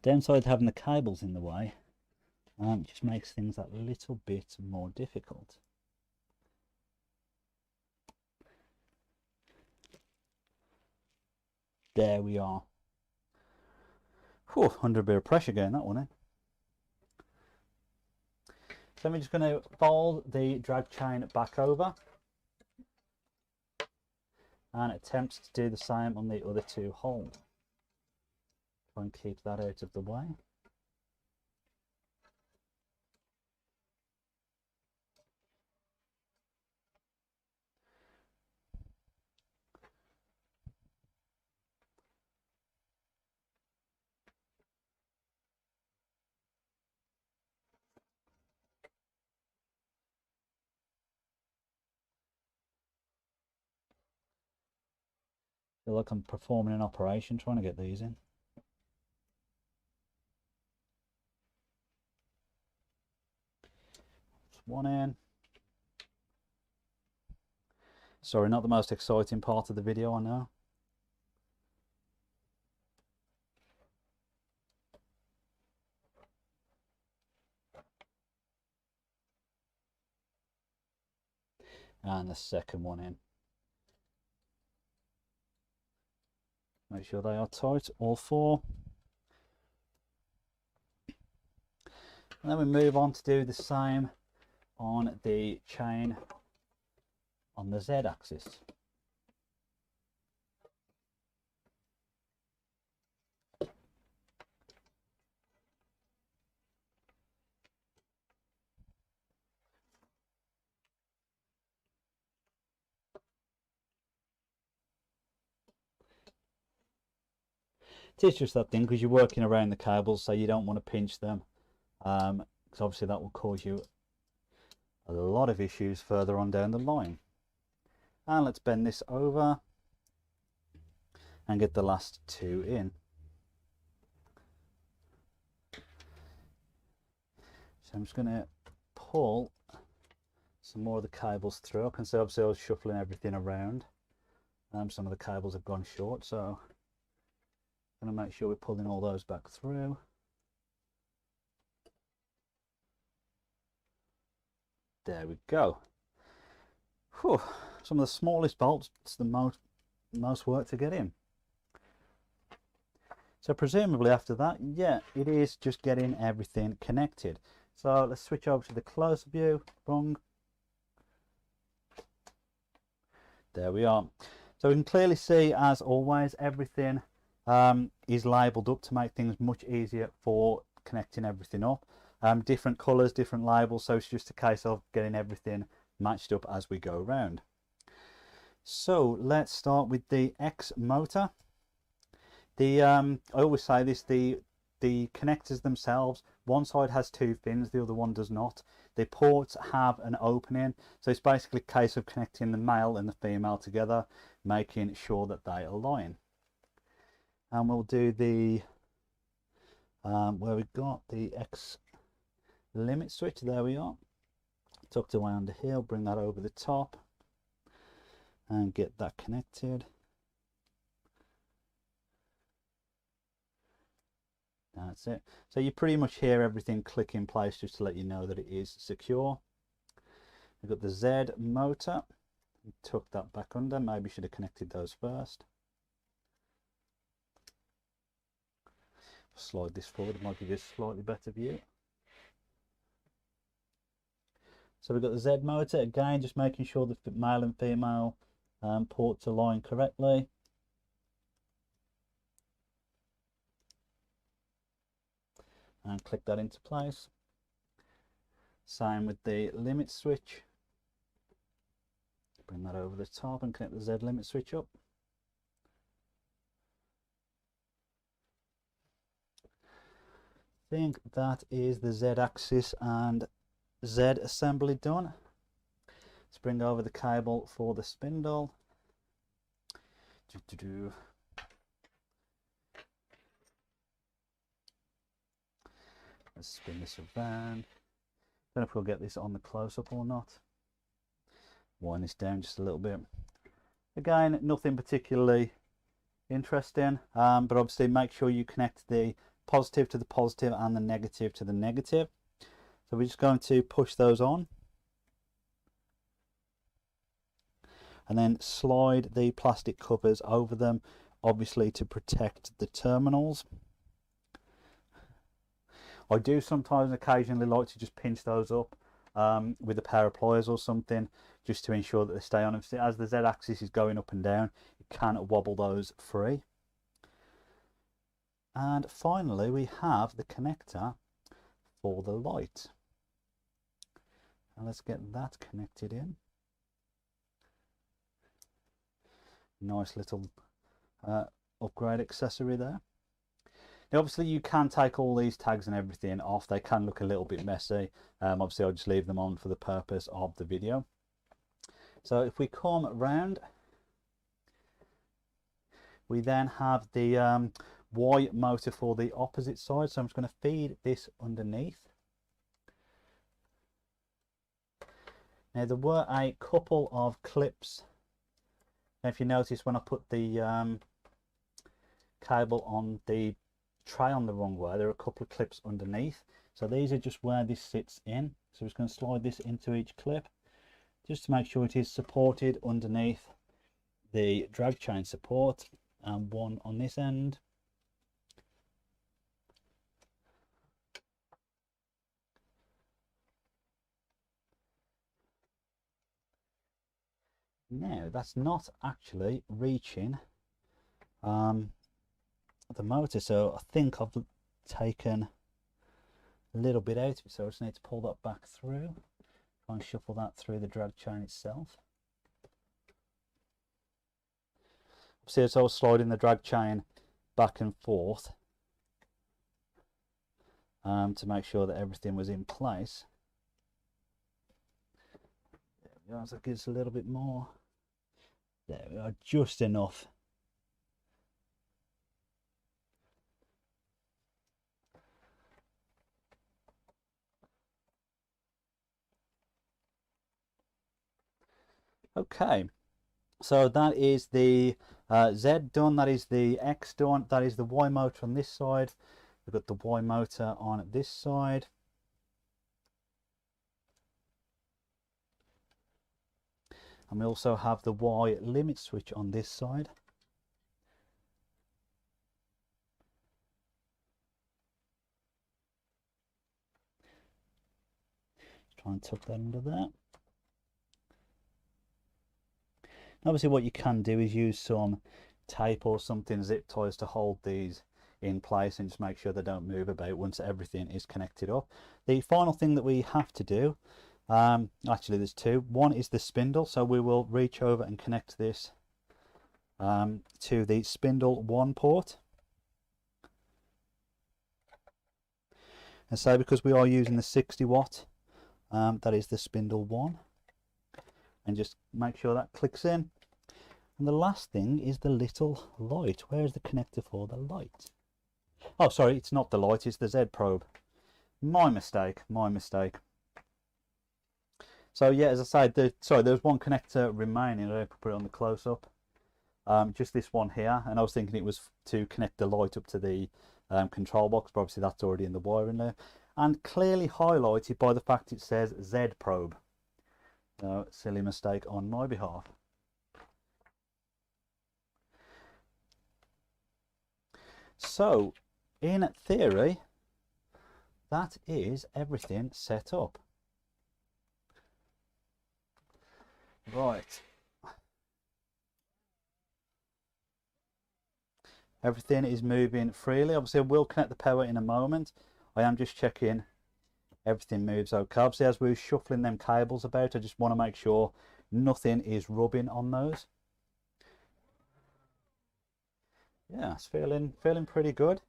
S1: Downside to having the cables in the way, just makes things that little bit more difficult. There we are. Whew, under a bit of pressure getting that one in. So I'm just going to fold the drag chain back over and attempt to do the same on the other two holes. Try and keep that out of the way. I feel like I'm performing an operation trying to get these in. One in. Sorry, not the most exciting part of the video, I know. And the second one in. Make sure they are tight, all four. And then we move on to do the same on the chain on the Z axis. It's just that thing because you're working around the cables, so you don't want to pinch them, because obviously that will cause you a lot of issues further on down the line. And let's bend this over and get the last two in. So I'm just going to pull some more of the cables through. I can see obviously I was shuffling everything around. Some of the cables have gone short, so I'm going to make sure we're pulling all those back through. There we go. Whew. Some of the smallest bolts, it's the most work to get in. So presumably after that, yeah, it is just getting everything connected. So let's switch over to the close view. Wrong. There we are. So we can clearly see, as always, everything is labelled up to make things much easier for connecting everything up. Different colours, different labels, so it's just a case of getting everything matched up as we go around. So let's start with the X motor. I always say this, the connectors themselves, one side has two fins, the other one does not. The ports have an opening, so it's basically a case of connecting the male and the female together, making sure that they align. And we'll do the where we got the X limit switch. There we are, tucked away under here. Bring that over the top and get that connected. That's it. So you pretty much hear everything click in place just to let you know that it is secure. We've got the Z motor. Tuck that back under. Maybe should have connected those first. Slide this forward, it might give you a slightly better view. So we've got the Z motor, again just making sure the male and female ports align correctly. And click that into place. Same with the limit switch. Bring that over the top and connect the Z limit switch up. I think that is the Z axis and Z assembly done. Let's bring over the cable for the spindle. Let's spin this around. Don't know if we'll get this on the close-up or not. Wind this down just a little bit. Again, nothing particularly interesting, but obviously make sure you connect the positive to the positive and the negative to the negative. So we're just going to push those on and then slide the plastic covers over them, obviously to protect the terminals. I do sometimes occasionally like to just pinch those up with a pair of pliers or something, just to ensure that they stay on. As the Z axis is going up and down, you can't wobble those free. And finally we have the connector for the light. And let's get that connected in. Nice little upgrade accessory there. Now obviously you can take all these tags and everything off. They can look a little bit messy. Obviously I'll just leave them on for the purpose of the video. So if we come around, we then have the Y motor for the opposite side. So I'm just going to feed this underneath. Now there were a couple of clips. Now if you notice, when I put the cable on the tray on the wrong way, there are a couple of clips underneath. So these are just where this sits in. So we're just going to slide this into each clip just to make sure it is supported underneath the drag chain support, and one on this end. Now that's not actually reaching the motor, so I think I've taken a little bit out of it, so I just need to pull that back through, try and shuffle that through the drag chain itself. See, as I was sliding the drag chain back and forth to make sure that everything was in place. There we go, so it gives a little bit more. There we are, just enough. Okay, so that is the Z done, that is the X done, that is the Y motor on this side. We've got the Y motor on this side. And we also have the Y limit switch on this side. Just try and tuck that under there. Obviously what you can do is use some tape or something, zip ties, to hold these in place and just make sure they don't move about once everything is connected up. The final thing that we have to do, actually there's two. One is the spindle, so we will reach over and connect this to the spindle 1 port. And so because we are using the 60 watt, that is the spindle 1. And just make sure that clicks in. And the last thing is the little light. Where is the connector for the light? Oh, sorry, it's not the light, it's the Z probe. My mistake, my mistake. So yeah, as I said, there's one connector remaining. I put it on the close-up. Just this one here, and I was thinking it was to connect the light up to the control box, but obviously that's already in the wiring there. And clearly highlighted by the fact it says Z probe. So, silly mistake on my behalf. So, in theory, that is everything set up. Right. Everything is moving freely. Obviously, I will connect the power in a moment. I am just checking everything moves okay. Obviously, as we're shuffling them cables about, I just want to make sure nothing is rubbing on those. Yeah, it's feeling pretty good.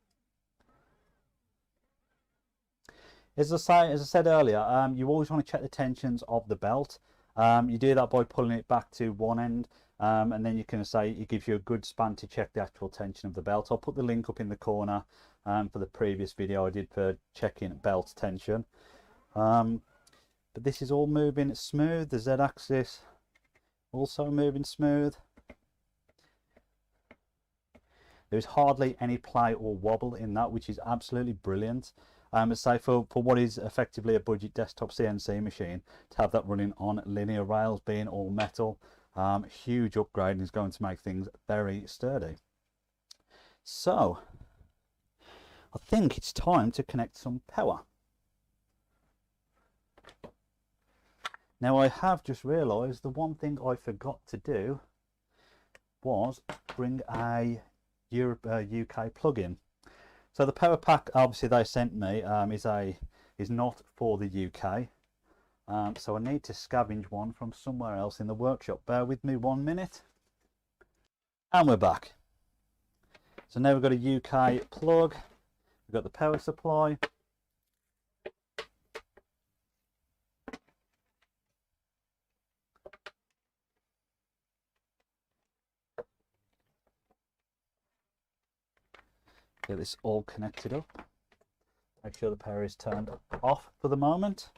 S1: As I said earlier, you always want to check the tensions of the belt. You do that by pulling it back to one end, and then you can say it gives you a good span to check the actual tension of the belt. I'll put the link up in the corner for the previous video I did for checking belt tension. But this is all moving smooth. The Z-axis also moving smooth. There's hardly any play or wobble in that, which is absolutely brilliant. Say for what is effectively a budget desktop CNC machine, to have that running on linear rails, being all metal, huge upgrade, and is going to make things very sturdy. So I think it's time to connect some power. Now, I have just realised the one thing I forgot to do was bring a UK plug-in. So the power pack, obviously they sent me, is not for the UK. So I need to scavenge one from somewhere else in the workshop. Bear with me 1 minute. And we're back. So now we've got a UK plug. We've got the power supply. Get this all connected up. Make sure the power is turned off for the moment.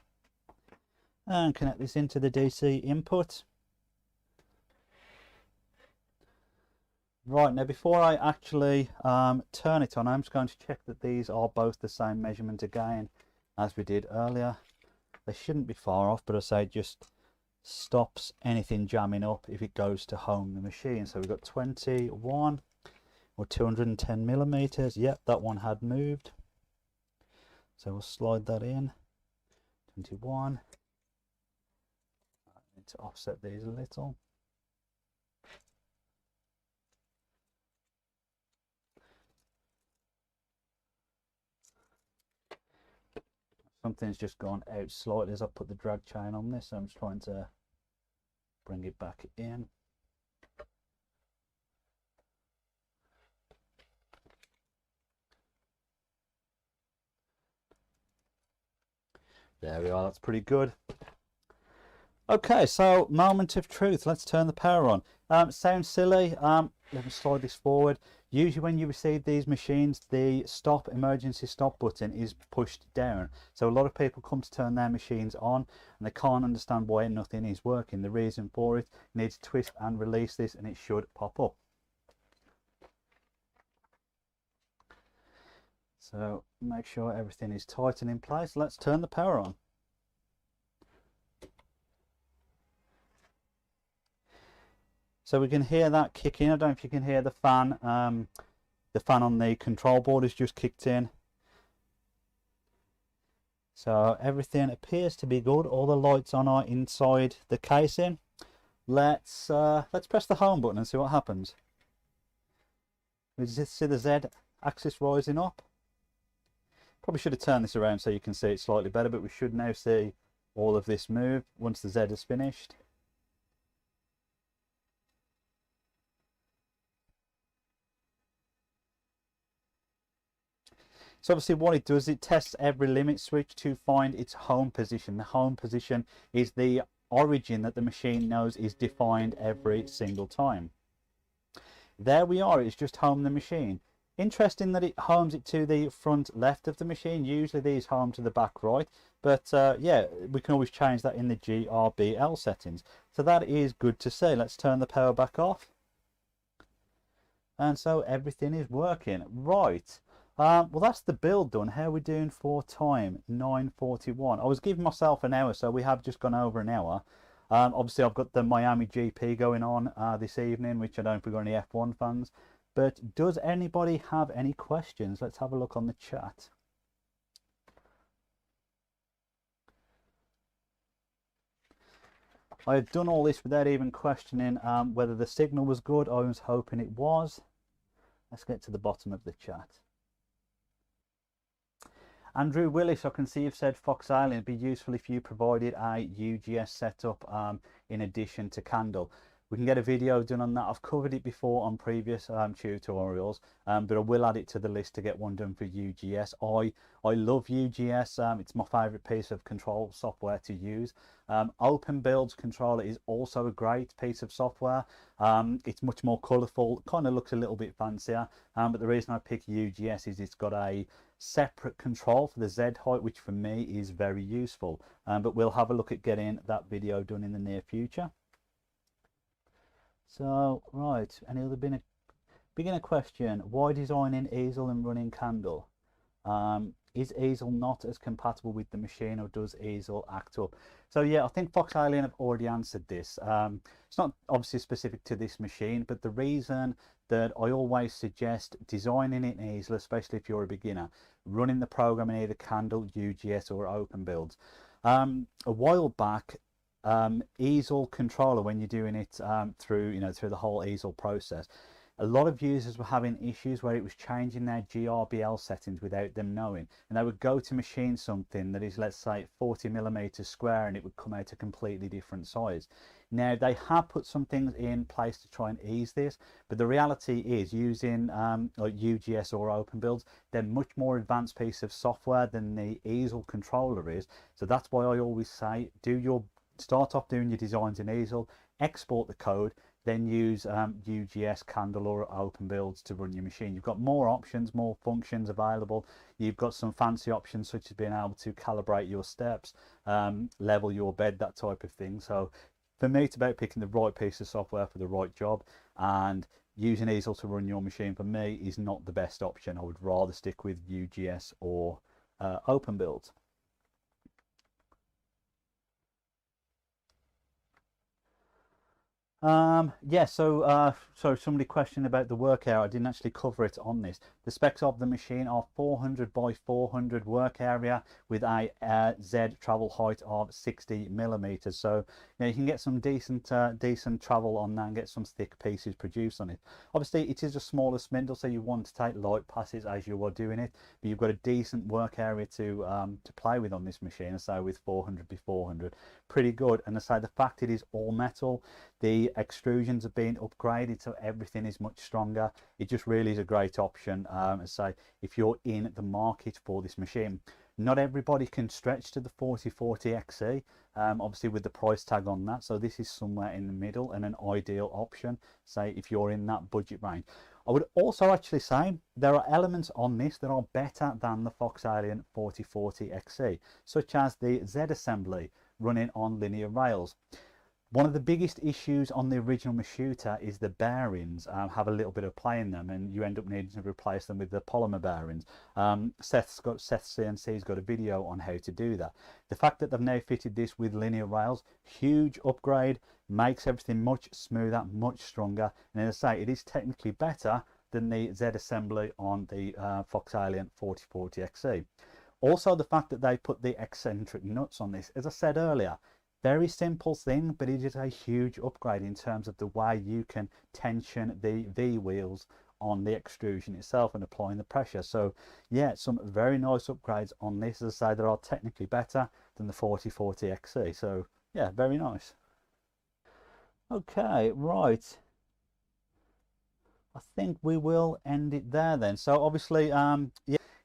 S1: And connect this into the DC input. Right, now before I actually turn it on, I'm just going to check that these are both the same measurement again as we did earlier. They shouldn't be far off, but I say just stops anything jamming up if it goes to home the machine. So we've got 21 or 210 millimeters. Yep, that one had moved. So we'll slide that in. 21. I need to offset these a little. Something's just gone out slightly as I put the drag chain on this, so I'm just trying to bring it back in. There we are, that's pretty good. Okay, so moment of truth. Let's turn the power on. Sounds silly. Let me slide this forward. Usually when you receive these machines, the emergency stop button is pushed down. So a lot of people come to turn their machines on and they can't understand why nothing is working. The reason for it, you need to twist and release this and it should pop up. So make sure everything is tight and in place. Let's turn the power on. So we can hear that kick in. I don't know if you can hear the fan. The fan on the control board has just kicked in. So everything appears to be good. All the lights on are inside the casing. Let's press the home button and see what happens. We just see the Z axis rising up. Probably should have turned this around so you can see it slightly better, but we should now see all of this move once the Z is finished. So obviously what it does, it tests every limit switch to find its home position. The home position is the origin that the machine knows is defined every single time. There we are, it's just home the machine. Interesting that it homes it to the front left of the machine. Usually these home to the back right, but yeah, we can always change that in the GRBL settings. So that is good to see. Let's turn the power back off. And so everything is working. Right. Well, that's the build done. How are we doing for time? 9:41. I was giving myself an hour, so we have just gone over an hour. Obviously I've got the Miami GP going on this evening, which I don't know if we've got any F1 fans. But does anybody have any questions? Let's have a look on the chat. I had done all this without even questioning whether the signal was good. I was hoping it was. Let's get to the bottom of the chat. Andrew Willis, I can see you've said FoxAlien, it'd be useful if you provided a UGS setup in addition to Candle. We can get a video done on that. I've covered it before on previous tutorials, but I will add it to the list to get one done for UGS. I love UGS. It's my favourite piece of control software to use. OpenBuild's controller is also a great piece of software. It's much more colourful, kind of looks a little bit fancier, but the reason I pick UGS is it's got a separate control for the Z height, which for me is very useful. But we'll have a look at getting that video done in the near future. So, right, any other beginner question? Why designing easel and running Candle? Is easel not as compatible with the machine, or does easel act up? So yeah, I think FoxAlien have already answered this. It's not obviously specific to this machine, but the reason that I always suggest designing it in easel, especially if you're a beginner, running the program in either Candle, UGS or OpenBuilds. A while back, easel controller, when you're doing it through the whole easel process, a lot of users were having issues where it was changing their GRBL settings without them knowing, and they would go to machine something that is, let's say, 40mm square, and it would come out a completely different size. Now they have put some things in place to try and ease this, but the reality is, using like UGS or OpenBuilds, they're much more advanced piece of software than the easel controller is. So that's why I always say, start off doing your designs in easel, export the code, then use UGS, Candle or OpenBuilds to run your machine. You've got more options, more functions available. You've got some fancy options such as being able to calibrate your steps, level your bed, that type of thing. So for me, it's about picking the right piece of software for the right job, and using easel to run your machine for me is not the best option. I would rather stick with UGS or OpenBuilds. Yeah, so somebody questioned about the work area. I didn't actually cover it on this. The specs of the machine are 400 by 400 work area with a Z travel height of 60mm. So you can get some decent travel on that and get some thick pieces produced on it. Obviously it is a smaller spindle, so you want to take light passes as you are doing it, but you've got a decent work area to play with on this machine. I say with 400 by 400, pretty good. And I say the fact it is all metal, the extrusions have been upgraded, so everything is much stronger. It just really is a great option. As I say, if you're in the market for this machine, not everybody can stretch to the 4040 XE, obviously with the price tag on that. So this is somewhere in the middle and an ideal option, say if you're in that budget range. I would also actually say there are elements on this that are better than the FoxAlien 4040 XE, such as the Z-Assembly running on linear rails. One of the biggest issues on the original Masuter is the bearings have a little bit of play in them, and you end up needing to replace them with the polymer bearings. Seth CNC's got a video on how to do that. The fact that they've now fitted this with linear rails, huge upgrade, makes everything much smoother, much stronger, and as I say, it is technically better than the Z-Assembly on the FoxAlien 4040 XE. Also, the fact that they put the eccentric nuts on this, as I said earlier, very simple thing, but it is a huge upgrade in terms of the way you can tension the V wheels on the extrusion itself and applying the pressure. So yeah, some very nice upgrades on this. As I say, they are technically better than the 4040 XE. So yeah, very nice. Okay, right. I think we will end it there then. So obviously,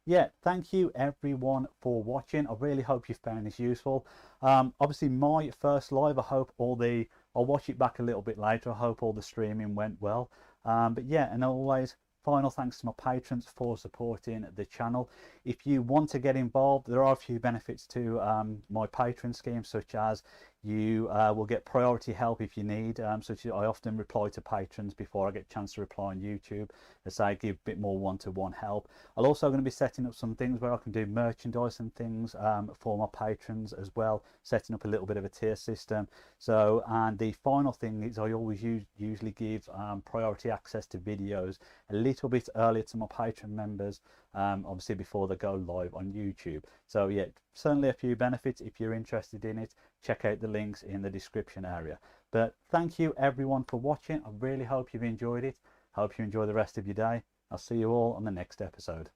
S1: yeah, thank you everyone for watching. I really hope you found this useful. Obviously my first live, I hope I'll watch it back a little bit later. I hope all the streaming went well. But yeah, and always, final thanks to my patrons for supporting the channel. If you want to get involved, there are a few benefits to my patron scheme, such as You will get priority help if you need, such as I often reply to patrons before I get a chance to reply on YouTube, as I give a bit more one-to-one help. I'm also going to be setting up some things where I can do merchandise and things for my patrons as well, setting up a little bit of a tier system. So, and the final thing is I always usually give priority access to videos a little bit earlier to my patron members, obviously before they go live on YouTube. So yeah, certainly a few benefits. If you're interested in it, check out the links in the description area. But thank you everyone for watching. I really hope you've enjoyed it. Hope you enjoy the rest of your day. I'll see you all on the next episode.